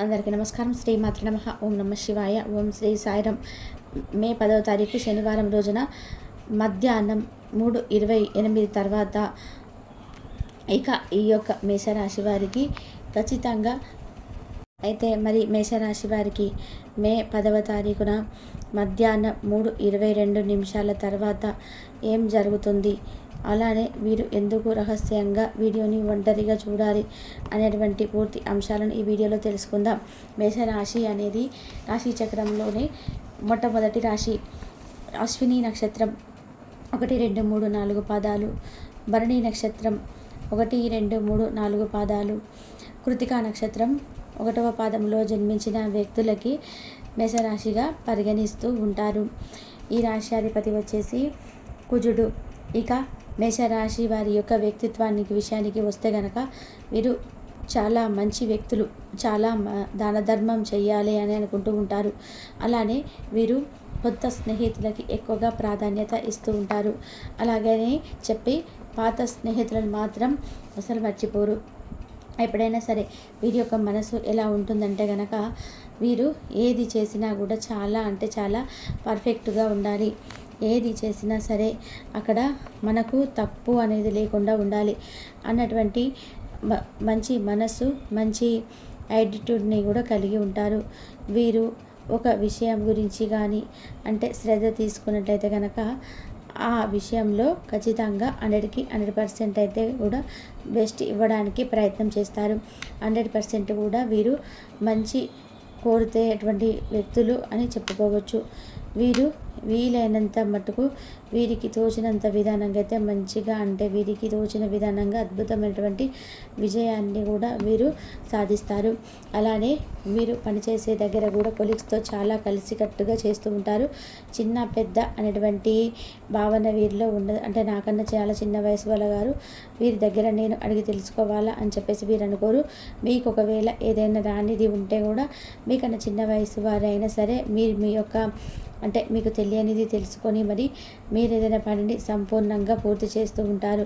అందరికీ నమస్కారం. శ్రీమాతృ నమః. ఓం నమః శివాయ. ఓం శ్రీ సాయిరాం. మే 10వ తారీఖు శనివారం రోజున మధ్యాహ్నం 3:28 తర్వాత ఇక ఈ యొక్క మేషరాశి వారికి ఖచ్చితంగా అయితే మరి మేషరాశి వారికి మే 10వ తారీఖున మధ్యాహ్నం 3:22 తర్వాత ఏం జరుగుతుంది, అలానే వీరు ఎందుకు రహస్యంగా వీడియోని ఒంటరిగా చూడాలి అనేటువంటి పూర్తి అంశాలను ఈ వీడియోలో తెలుసుకుందాం. మేషరాశి అనేది రాశి చక్రంలోనే మొట్టమొదటి రాశి. అశ్విని నక్షత్రం 1, 2, 3, 4 పాదాలు, భరణి నక్షత్రం 1, 2, 3, 4 పాదాలు, కృతికా నక్షత్రం 1వ పాదంలో జన్మించిన వ్యక్తులకి మేషరాశిగా పరిగణిస్తూ ఉంటారు. ఈ రాశ్యాధిపతి వచ్చేసి కుజుడు. ఇక మేషరాశి వారి యొక్క వ్యక్తిత్వానికి విషయానికి వస్తే గనక వీరు చాలా మంచి వ్యక్తులు, చాలా దాన ధర్మం చెయ్యాలి అని అనుకుంటూ ఉంటారు. అలానే వీరు కొత్త స్నేహితులకి ఎక్కువగా ప్రాధాన్యత ఇస్తూ ఉంటారు. అలాగనే చెప్పి పాత స్నేహితులను మాత్రం అసలు మర్చిపోరు. ఎప్పుడైనా సరే వీరి యొక్క మనసు ఎలా ఉంటుందంటే గనక వీరు ఏది చేసినా కూడా చాలా అంటే చాలా పర్ఫెక్ట్గా ఉండాలి. ఏది చేసినా సరే అక్కడ మనకు తప్పు అనేది లేకుండా ఉండాలి అన్నటువంటి మంచి మనసు, మంచి యాటిట్యూడ్ని కూడా కలిగి ఉంటారు. వీరు ఒక విషయం గురించి కానీ అంటే శ్రద్ధ తీసుకున్నట్లయితే కనుక ఆ విషయంలో ఖచ్చితంగా 100కి 100% అయితే కూడా బెస్ట్ ఇవ్వడానికి ప్రయత్నం చేస్తారు. 100% కూడా వీరు మంచి కోరుతేటువంటి వ్యక్తులు అని చెప్పుకోవచ్చు. వీరు వీలైనంత మటుకు వీరికి తోచినంత విధానంగా అయితే మంచిగా అంటే వీరికి తోచిన విధానంగా అద్భుతమైనటువంటి విజయాన్ని కూడా వీరు సాధిస్తారు. అలానే వీరు పనిచేసే దగ్గర కూడా కొలీగ్స్తో చాలా కలిసికట్టుగా చేస్తూ ఉంటారు. చిన్న పెద్ద అనేటువంటి భావన వీరిలో ఉండదు. అంటే నాకన్నా చాలా చిన్న వయసు వాళ్ళ గారు వీరి దగ్గర నేను అడిగి తెలుసుకోవాలా అని చెప్పేసి వీరు అనుకోరు. మీకు ఒకవేళ ఏదైనా రానిది ఉంటే కూడా మీకన్నా చిన్న వయసు వారైనా సరే మీరు మీ యొక్క అంటే మీకు తెలియనిది తెలుసుకొని మరి మీరు ఏదైనా పనిని సంపూర్ణంగా పూర్తి చేస్తూ ఉంటారు.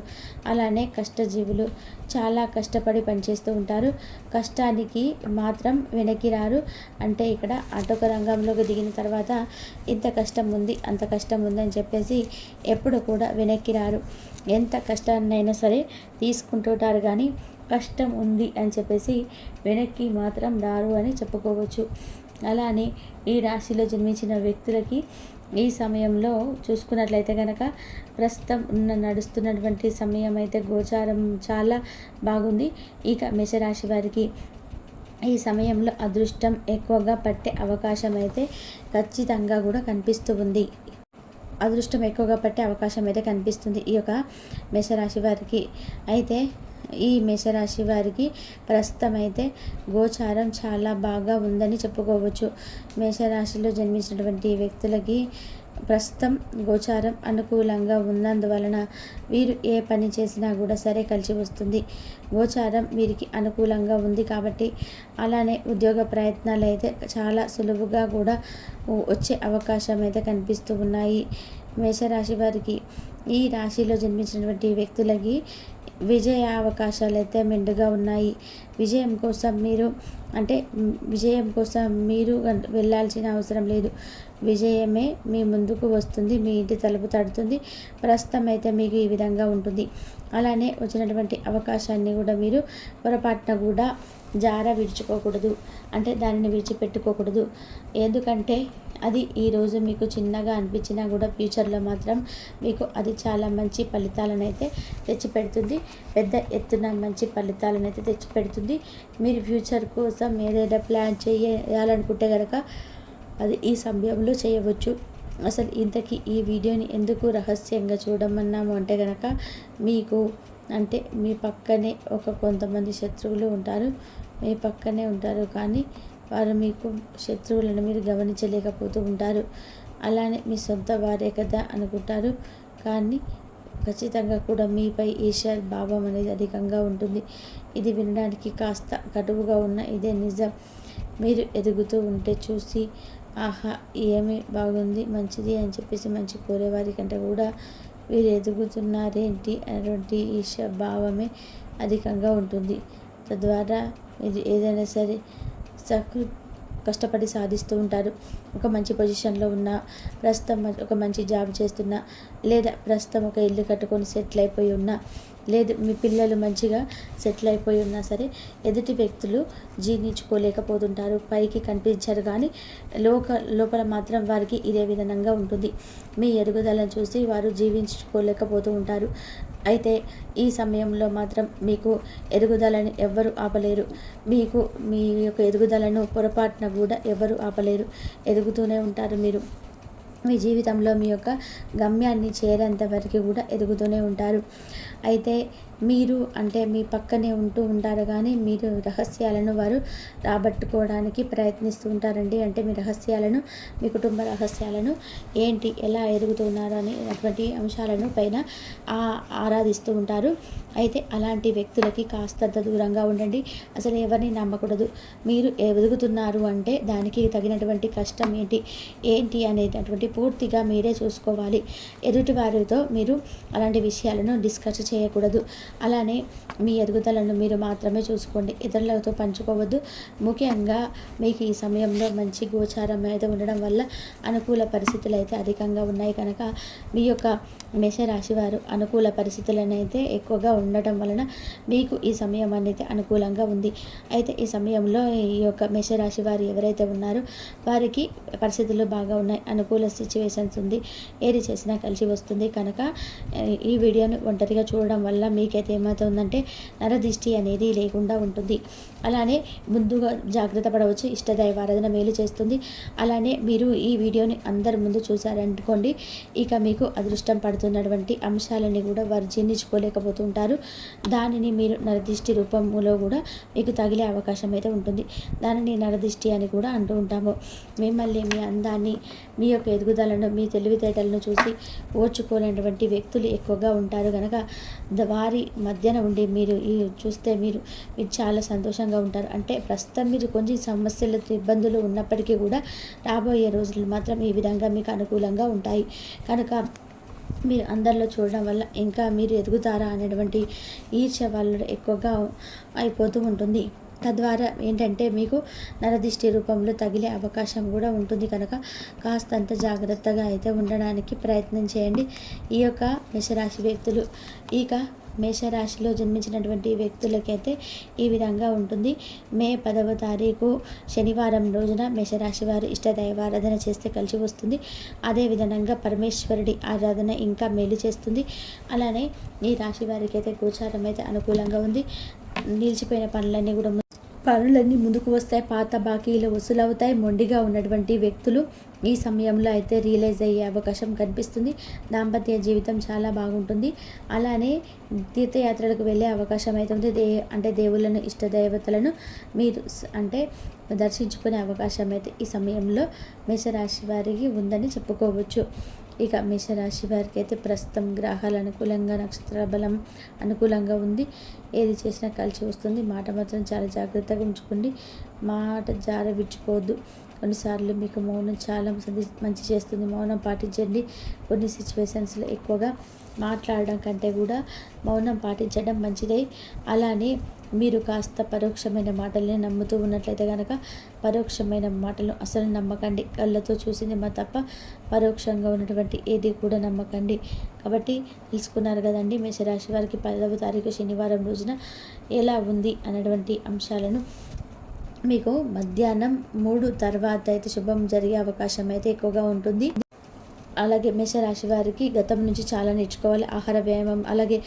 అలానే కష్టజీవులు, చాలా కష్టపడి పనిచేస్తూ ఉంటారు. కష్టానికి మాత్రం వెనక్కి రారు. అంటే ఇక్కడ అటొక రంగంలోకి దిగిన తర్వాత ఇంత కష్టం ఉంది, అంత కష్టం ఉంది అని చెప్పేసి ఎప్పుడు కూడా వెనక్కి రారు. ఎంత కష్టాన్నైనా సరే తీసుకుంటుంటారు కానీ కష్టం ఉంది అని చెప్పేసి వెనక్కి మాత్రం రారు అని చెప్పుకోవచ్చు. అలానే ఈ రాశిలో జన్మించిన వ్యక్తులకి ఈ సమయంలో చూసుకున్నట్లయితే కనుక ప్రస్తుతం నడుస్తున్నటువంటి సమయం అయితే గోచారం చాలా బాగుంది. ఇక మేషరాశి వారికి ఈ సమయంలో అదృష్టం ఎక్కువగా పట్టే అవకాశం అయితే ఖచ్చితంగా కూడా కనిపిస్తూ ఉంది. అదృష్టం ఎక్కువగా పట్టే అవకాశం అయితే కనిపిస్తుంది ఈ యొక్క మేషరాశి వారికి. అయితే ఈ మేషరాశి వారికి ప్రస్తుతం అయితే గోచారం చాలా బాగా ఉందని చెప్పుకోవచ్చు. మేషరాశిలో జన్మించినటువంటి వ్యక్తులకి ప్రస్తుతం గోచారం అనుకూలంగా ఉన్నందువలన వీరు ఏ పని చేసినా కూడా సరే కలిసి వస్తుంది. గోచారం వీరికి అనుకూలంగా ఉంది కాబట్టి అలానే ఉద్యోగ ప్రయత్నాలు అయితే చాలా సులువుగా కూడా వచ్చే అవకాశం అయితే కనిపిస్తూ ఉన్నాయి. మేషరాశి వారికి ఈ రాశిలో జన్మించినటువంటి వ్యక్తులకి విజయ అవకాశాలు అయితే మెండుగా ఉన్నాయి. విజయం కోసం మీరు వెళ్ళాల్సిన అవసరం లేదు. విజయమే మీ ముందుకు వస్తుంది, మీ ఇంటి తలుపు తడుతుంది. ప్రస్తుతం అయితే మీకు ఈ విధంగా ఉంటుంది. అలానే వచ్చినటువంటి అవకాశాన్ని కూడా మీరు పొరపాటున కూడా విడిచిపోకూడదు. అంటే దానిని విడిచిపెట్టుకోకూడదు. ఎందుకంటే అది ఈరోజు మీకు చిన్నగా అనిపించినా కూడా ఫ్యూచర్లో మాత్రం మీకు అది చాలా మంచి ఫలితాలను అయితే తెచ్చిపెడుతుంది. పెద్ద ఎత్తున మంచి ఫలితాలను అయితే తెచ్చిపెడుతుంది. మీరు ఫ్యూచర్ కోసం ఏదైనా ప్లాన్ చేయాలనుకుంటే కనుక అది ఈ సమయంలో చేయవచ్చు. అసలు ఇంతకీ ఈ వీడియోని ఎందుకు రహస్యంగా చూడమన్నాము అంటే కనుక మీకు అంటే మీ పక్కనే కొంతమంది శత్రువులు ఉంటారు. మీ పక్కనే ఉంటారు కానీ వారు మీకు శత్రువులను మీరు గమనించలేకపోతూ ఉంటారు. అలానే మీ సొంత వారే కదా అనుకుంటారు కానీ ఖచ్చితంగా కూడా మీపై ఈర్ష్య భావం అనేది అధికంగా ఉంటుంది. ఇది వినడానికి కాస్త కటువుగా ఉన్న ఇదే నిజం. మీరు ఎదుగుతూ ఉంటే చూసి ఆహా ఏమి బాగుంది మంచిది అని చెప్పేసి మంచి కోరేవారి కంటే కూడా వీరు ఎదుగుతున్నారేంటి అనేటువంటి ఈర్ష్య భావమే అధికంగా ఉంటుంది. తద్వారా ఇది ఏదైనా సరే సకృ కష్టపడి సాధిస్తూ ఉంటారు. ఒక మంచి పొజిషన్లో ఉన్న, ప్రస్తుతం ఒక మంచి జాబ్ చేస్తున్న, లేదా ప్రస్తుతం ఒక ఇల్లు కట్టుకొని సెటిల్ అయిపోయి ఉన్న, లేదు మీ పిల్లలు మంచిగా సెటిల్ అయిపోయి ఉన్నా సరే ఎదుటి వ్యక్తులు జీర్ణించుకోలేకపోతుంటారు. పైకి కనిపించరు కానీ లోపల మాత్రం వారికి ఇదే విధంగా ఉంటుంది. మీ ఎదుగుదలను చూసి వారు జీవించుకోలేకపోతూ ఉంటారు. అయితే ఈ సమయంలో మాత్రం మీకు ఎదుగుదలని ఎవ్వరు ఆపలేరు. మీ యొక్క ఎదుగుదలను పొరపాటున కూడా ఎవ్వరు ఆపలేరు. ఎదుగుతూనే ఉంటారు మీరు. మీ జీవితంలో మీ యొక్క గమ్యాన్ని చేరేంత వరకు కూడా ఎదుగుతూనే ఉంటారు. అయితే మీరు అంటే మీ పక్కనే ఉంటూ ఉంటారు కానీ మీరు రహస్యాలను వారు రాబట్టుకోవడానికి ప్రయత్నిస్తూ ఉంటారండి. అంటే మీ రహస్యాలను, మీ కుటుంబ రహస్యాలను ఏంటి, ఎలా ఎదుగుతున్నారు అని అటువంటి అంశాలను పైన ఆరాధిస్తూ ఉంటారు. అయితే అలాంటి వ్యక్తులకి కాస్తంత దూరంగా ఉండండి. అసలు ఎవరిని నమ్మకూడదు. మీరు ఎదుగుతున్నారు అంటే దానికి తగినటువంటి కష్టం ఏంటి అనేటటువంటి పూర్తిగా మీరే చూసుకోవాలి. ఎదుటి వారితో మీరు అలాంటి విషయాలను డిస్కస్ చేయకూడదు. అలానే మీ ఎదుగుదలను మీరు మాత్రమే చూసుకోండి. ఇతరులతో పంచుకోవద్దు. ముఖ్యంగా మీకు ఈ సమయంలో మంచి గోచారం అయితే ఉండడం వల్ల అనుకూల పరిస్థితులు అయితే అధికంగా ఉన్నాయి కనుక మీ యొక్క మేషరాశి వారు అనుకూల పరిస్థితులను అయితే ఎక్కువగా ఉండటం వలన మీకు ఈ సమయం అనేది అనుకూలంగా ఉంది. అయితే ఈ సమయంలో ఈ యొక్క మేషరాశి వారు ఎవరైతే ఉన్నారో వారికి పరిస్థితులు బాగా ఉన్నాయి. అనుకూల సిచ్యువేషన్స్ ఉంది. ఏది చేసినా కలిసి వస్తుంది కనుక ఈ వీడియోను ఒంటరిగా చూడడం వల్ల మీకైతే ఏమవుతుందంటే నరదిష్టి అనేది లేకుండా ఉంటుంది. అలానే ముందుగా జాగ్రత్త పడవచ్చు. ఇష్టదైవారాధన మేలు చేస్తుంది. అలానే మీరు ఈ వీడియోని అందరి ముందు చూసారనుకోండి, ఇక మీకు అదృష్టం పడుతున్నటువంటి అంశాలని కూడా వారు జీర్ణించుకోలేకపోతుంటారు. దానిని మీరు నరదిష్టి రూపంలో కూడా మీకు తగిలే అవకాశం అయితే ఉంటుంది. దానిని నరదిష్టి అని కూడా అంటూ ఉంటాము. మిమ్మల్ని, మీ అందాన్ని, మీ యొక్క ఎదుగుదలను, మీ తెలివితేటలను చూసి ఓర్చుకోలేనటువంటి వ్యక్తులు ఎక్కువగా ఉంటారు కనుక వారి మధ్యన ఉండి మీరు చూస్తే మీరు చాలా సంతోషంగా ఉంటారు. అంటే ప్రస్తుతం మీరు కొంచెం సమస్యలతో ఇబ్బందులు ఉన్నప్పటికీ కూడా రాబోయే రోజులు మాత్రం ఈ విధంగా మీకు అనుకూలంగా ఉంటాయి కనుక మీరు అందరిలో చూడడం వల్ల ఇంకా మీరు ఎదుగుతారా అనేటువంటి ఈర్ష్య వాళ్ళు ఎక్కువగా అయిపోతూ ఉంటుంది. తద్వారా ఏంటంటే మీకు నరదిష్టి రూపంలో తగిలే అవకాశం కూడా ఉంటుంది కనుక కాస్తంత జాగ్రత్తగా అయితే ఉండడానికి ప్రయత్నం చేయండి. ఈ యొక్క మేషరాశి వ్యక్తులు మేషరాశిలో జన్మించినటువంటి వ్యక్తులకైతే ఈ విధంగా ఉంటుంది. మే 10వ తారీఖు శనివారం రోజున మేషరాశి వారు ఇష్టదైవారాధన చేస్తే కలిసి వస్తుంది. అదేవిధంగా పరమేశ్వరుడి ఆరాధన ఇంకా మేలు చేస్తుంది. అలానే ఈ రాశి వారికి అయితే గోచారం అయితే అనుకూలంగా ఉంది. నిలిచిపోయిన పనులన్నీ ముందుకు వస్తాయి. పాత బాకీలు వసూలవుతాయి. మొండిగా ఉన్నటువంటి వ్యక్తులు ఈ సమయంలో అయితే రియలైజ్ అయ్యే అవకాశం కనిపిస్తుంది. దాంపత్య జీవితం చాలా బాగుంటుంది. అలానే తీర్థయాత్రలకు వెళ్ళే అవకాశం అయితే ఉంది. అంటే దేవుళ్ళను, ఇష్టదేవతలను మీరు అంటే దర్శించుకునే అవకాశం అయితే ఈ సమయంలో మేషరాశి వారికి ఉందని చెప్పుకోవచ్చు. ఇక మేషరాశి వారికి అయితే ప్రస్తుతం గ్రహాలు అనుకూలంగా, నక్షత్ర బలం అనుకూలంగా ఉంది. ఏది చేసినా కలిసి వస్తుంది. మాట మాత్రం చాలా జాగ్రత్తగా ఉంచుకోండి. మాట విడిచిపోవద్దు. కొన్నిసార్లు మీకు మౌనం చాలా మంచి చేస్తుంది. మౌనం పాటించండి. కొన్ని సిచ్యువేషన్స్లో ఎక్కువగా మాట్లాడడం కంటే కూడా మౌనం పాటించడం మంచిదే. అలానే మీరు కాస్త పరోక్షమైన మాటల్ని నమ్ముతూ ఉన్నట్లయితే కనుక పరోక్షమైన మాటలు అసలు నమ్మకండి. కళ్ళతో చూసింది తప్ప పరోక్షంగా ఉన్నటువంటి ఏది కూడా నమ్మకండి. కాబట్టి తెలుసుకున్నారు కదండి మేషరాశి వారికి 10వ తారీఖు శనివారం రోజున ఎలా ఉంది అనేటువంటి అంశాలను. మీకు మధ్యాహ్నం 3 తర్వాత అయితే శుభం జరిగే అవకాశం అయితే ఎక్కువగా ఉంటుంది. అలాగే మేషరాశి వారికి గతం నుంచి చాలా నేర్చుకోవాలి. ఆహార వ్యాయామం, అలాగే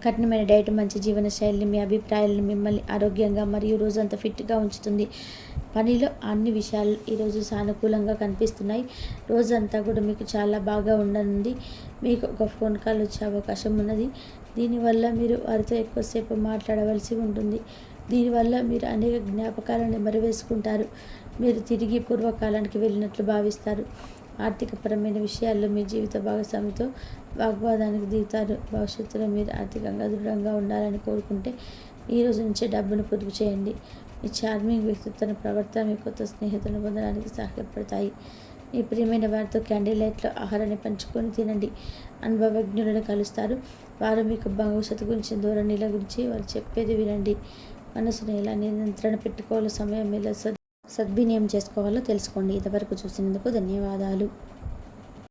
కఠినమైన డైట్, మంచి జీవన శైలిని, మీ అభిప్రాయాలను మిమ్మల్ని ఆరోగ్యంగా మరియు రోజంతా ఫిట్గా ఉంచుతుంది. పనిలో అన్ని విషయాలు ఈరోజు సానుకూలంగా కనిపిస్తున్నాయి. రోజంతా కూడా మీకు చాలా బాగా ఉండనుంది. మీకు ఒక ఫోన్ కాల్ వచ్చే అవకాశం ఉన్నది. దీనివల్ల మీరు వారితో ఎక్కువసేపు మాట్లాడవలసి ఉంటుంది. దీనివల్ల మీరు అనేక జ్ఞాపకాలను మరవేసుకుంటారు. మీరు తిరిగి పూర్వకాలానికి వెళ్ళినట్లు భావిస్తారు. ఆర్థికపరమైన విషయాల్లో మీ జీవిత భాగస్వామితో వాగ్వాదానికి దిగుతారు. భవిష్యత్తులో మీరు ఆర్థికంగా దృఢంగా ఉండాలని కోరుకుంటే ఈ రోజు నుంచే డబ్బును పొదుపు చేయండి. మీ చార్మింగ్ వ్యక్తిత్వ ప్రవర్తన మీ కొత్త స్నేహితులను పొందడానికి సహాయపడతాయి. మీ ప్రియమైన వారితో క్యాండిల్ లైట్లో ఆహారాన్ని పంచుకొని తినండి. అనుభవజ్ఞులను కలుస్తారు. వారు మీకు భవిష్యత్తు గురించి, ధోరణిల గురించి వారు చెప్పేది వినండి. మనసును ఎలా నియంత్రణ పెట్టుకోవాలో, సమయం ఎలా సద్వినియోగం చేసుకోవాలో తెలుసుకోండి. ఇంతవరకు చూసినందుకు ధన్యవాదాలు.